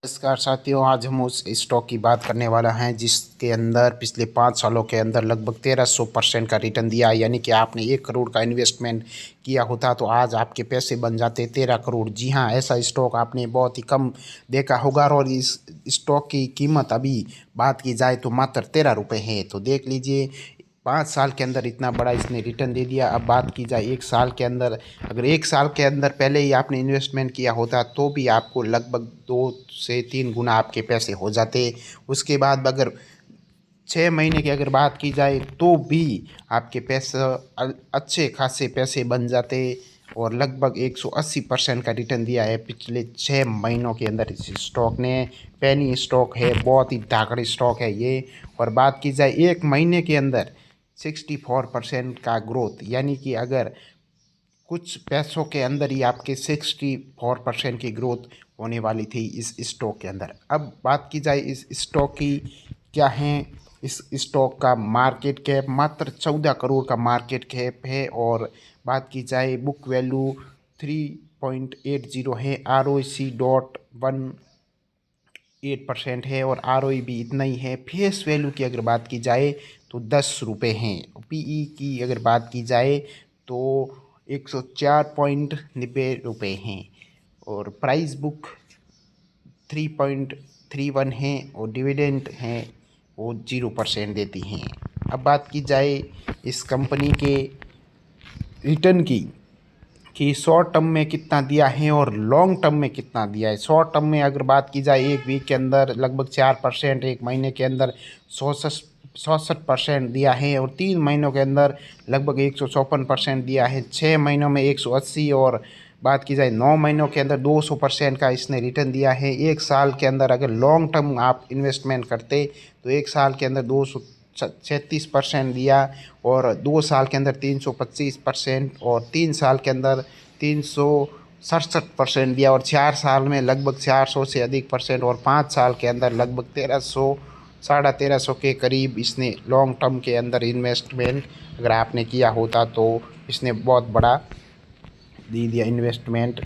नमस्कार साथियों, आज हम उस स्टॉक की बात करने वाला हैं जिसके अंदर पिछले 5 सालों के अंदर लगभग 1300% का रिटर्न दिया है। यानी कि आपने 1 करोड़ का इन्वेस्टमेंट किया होता तो आज आपके पैसे बन जाते 13 करोड़। जी हाँ, ऐसा स्टॉक आपने बहुत ही कम देखा होगा और इस स्टॉक की कीमत अभी बात की जाए तो मात्र 13 रुपये है। तो देख लीजिए, 5 साल के अंदर इतना बड़ा इसने रिटर्न दे दिया। अब बात की जाए 1 साल के अंदर, अगर 1 साल के अंदर पहले ही आपने इन्वेस्टमेंट किया होता तो भी आपको लगभग 2 से 3 गुना आपके पैसे हो जाते। उसके बाद अगर 6 महीने की अगर बात की जाए तो भी आपके पैसे अच्छे खासे पैसे बन जाते और लगभग 180% का रिटर्न दिया है पिछले 6 महीनों के अंदर इस स्टॉक ने। पेनी स्टॉक है, बहुत ही तगड़ी स्टॉक है ये। और बात की जाए 1 महीने के अंदर 64% का ग्रोथ, यानी कि अगर कुछ पैसों के अंदर ही आपके 64% की ग्रोथ होने वाली थी इस स्टॉक के अंदर। अब बात की जाए इस स्टॉक की, क्या है इस स्टॉक का मार्केट कैप, मात्र 14 करोड़ का मार्केट कैप है। और बात की जाए बुक वैल्यू 3.80 है, ROC.18% है और ROE भी इतना ही है। फेस वैल्यू की अगर बात की जाए तो 10 रुपये हैं। PE की अगर बात की जाए तो 104.90 हैं और प्राइस बुक 3.31 है और डिविडेंड हैं वो 0% देती हैं। अब बात की जाए इस कंपनी के रिटर्न की कि शॉर्ट टर्म में कितना दिया है और लॉन्ग टर्म में कितना दिया है। शॉर्ट टर्म में अगर बात की जाए 1 वीक के अंदर लगभग 4%, 1 महीने के अंदर 67% दिया है और 3 महीनों के अंदर लगभग 154% दिया है। 6 महीनों में 180 और बात की जाए 9 महीनों के अंदर 200% का इसने रिटर्न दिया है। 1 साल के अंदर अगर लॉन्ग टर्म आप इन्वेस्टमेंट करते तो 1 साल के अंदर 236% दिया और 2 साल के अंदर 325% और 3 साल के अंदर 367% दिया और 4 साल में लगभग 400 से अधिक परसेंट और 5 साल के अंदर लगभग 1300 1350 के करीब इसने लॉन्ग टर्म के अंदर इन्वेस्टमेंट अगर आपने किया होता तो इसने बहुत बड़ा दे दिया इन्वेस्टमेंट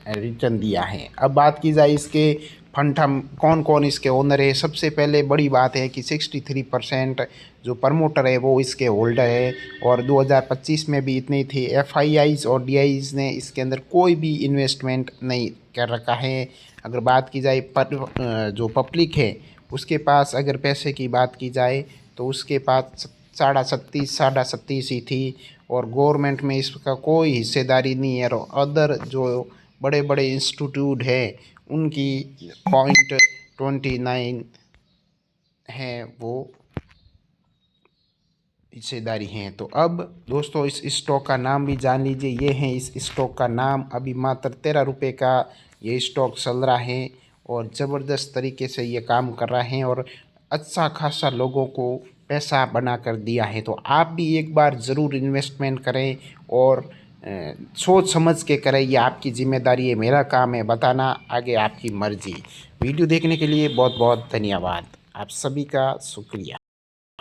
रिटर्न दिया है। अब बात की जाए इसके फंड हम कौन कौन इसके ओनर है। सबसे पहले बड़ी बात है कि 63% जो प्रमोटर है वो इसके होल्डर है और 2025 में भी इतनी थी। FIIs और DIs ने इसके अंदर कोई भी इन्वेस्टमेंट नहीं कर रखा है। अगर बात की जाए जो पब्लिक है उसके पास अगर पैसे की बात की जाए तो उसके पास 37.5 ही थी और गवर्नमेंट में इसका कोई हिस्सेदारी नहीं है। और अदर जो बड़े बड़े इंस्टीट्यूट है उनकी 0.29 है वो हिस्सेदारी हैं। तो अब दोस्तों इस स्टॉक का नाम भी जान लीजिए। ये है इस स्टॉक का नाम। अभी मात्र 13 रुपये का ये स्टॉक चल रहा है और ज़बरदस्त तरीके से ये काम कर रहा है और अच्छा खासा लोगों को पैसा बना कर दिया है। तो आप भी एक बार ज़रूर इन्वेस्टमेंट करें और सोच समझ के करें। ये आपकी ज़िम्मेदारी है, मेरा काम है बताना, आगे आपकी मर्ज़ी। वीडियो देखने के लिए बहुत बहुत धन्यवाद। आप सभी का शुक्रिया।